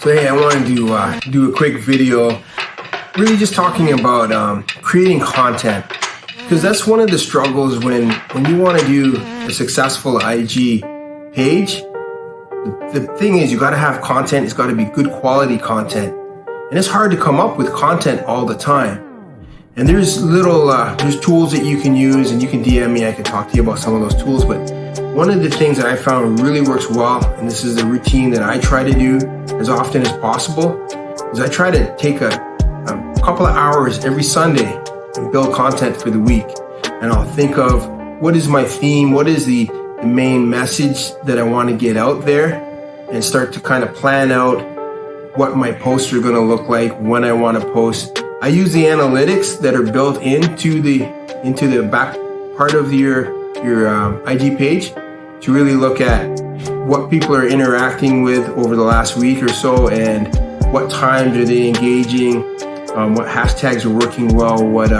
Today I wanted to do a quick video, really just talking about creating content, because that's one of the struggles when you want to do a successful IG page. The thing is, you got to have content. It's got to be good quality content, and it's hard to come up with content all the time. And there's there's tools that you can use, and you can DM me. I can talk to you about some of those tools. But one of the things that I found really works well, and this is the routine that I try to do as often as possible, is I try to take a couple of hours every Sunday and build content for the week. And I'll think of what is my theme, what is the main message that I want to get out there, and start to kind of plan out what my posts are going to look like, when I want to post. I use the analytics that are built into the back part of your IG page to really look at what people are interacting with over the last week or so, and what times are they engaging, what hashtags are working well, what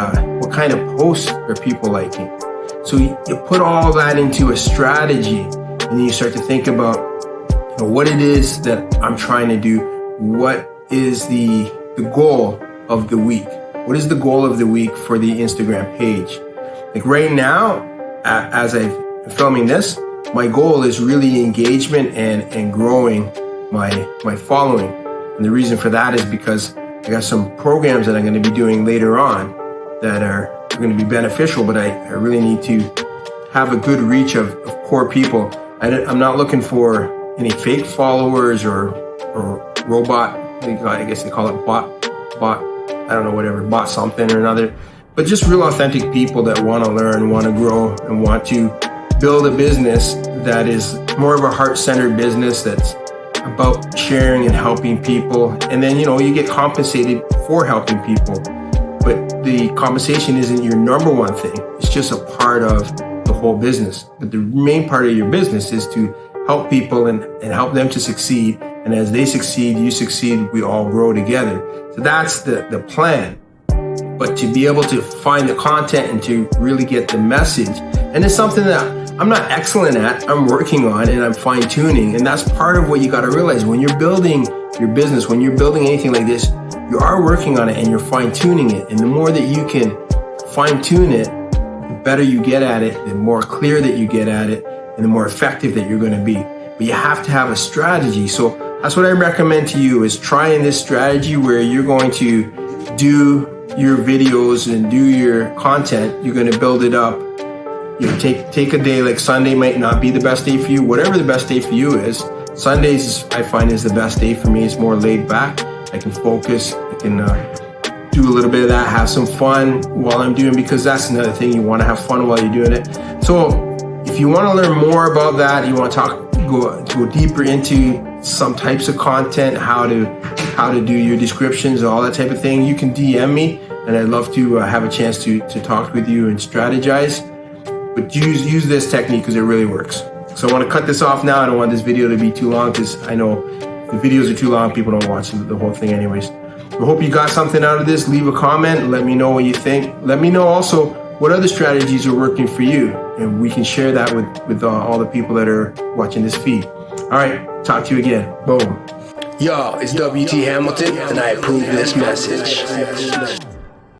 kind of posts are people liking. So you put all that into a strategy, and then you start to think about what it is that I'm trying to do. What is the goal of the week? What is the goal of the week for the Instagram page? Like right now, as I'm filming this, my goal is really engagement and growing my following. And the reason for that is because I got some programs that I'm going to be doing later on that are going to be beneficial, but I really need to have a good reach of core people. I'm not looking for any fake followers or robot, I guess they call it bot, I don't know, whatever, bot something or another, but just real authentic people that want to learn, want to grow, and want to build a business that is more of a heart-centered business that's about sharing and helping people. And then, you get compensated for helping people, but the compensation isn't your number one thing. It's just a part of the whole business. But the main part of your business is to help people and help them to succeed. And as they succeed, you succeed, we all grow together. So that's the plan. But to be able to find the content and to really get the message, and it's something that I'm not excellent at, I'm working on, and I'm fine tuning. And that's part of what you got to realize when you're building your business, when you're building anything like this, you are working on it and you're fine tuning it. And the more that you can fine tune it, the better you get at it, the more clear that you get at it, and the more effective that you're going to be. But you have to have a strategy. So that's what I recommend to you, is trying this strategy where you're going to do your videos and do your content. You're going to build it up. Take a day, like Sunday might not be the best day for you. Whatever the best day for you is. Sundays, I find, is the best day for me. It's more laid back. I can focus. I can do a little bit of that, have some fun while I'm doing, because that's another thing. You want to have fun while you're doing it. So if you want to learn more about that, you want to go deeper into some types of content, how to do your descriptions, all that type of thing, you can DM me, and I'd love to have a chance to talk with you and strategize. But use this technique because it really works. So I want to cut this off now. I don't want this video to be too long, because I know if the videos are too long, people don't watch the whole thing anyways. I hope you got something out of this. Leave a comment. Let me know what you think. Let me know also what other strategies are working for you, and we can share that with all the people that are watching this feed. All right, talk to you again. Boom. Yo, it's WT Hamilton, and I approve this message.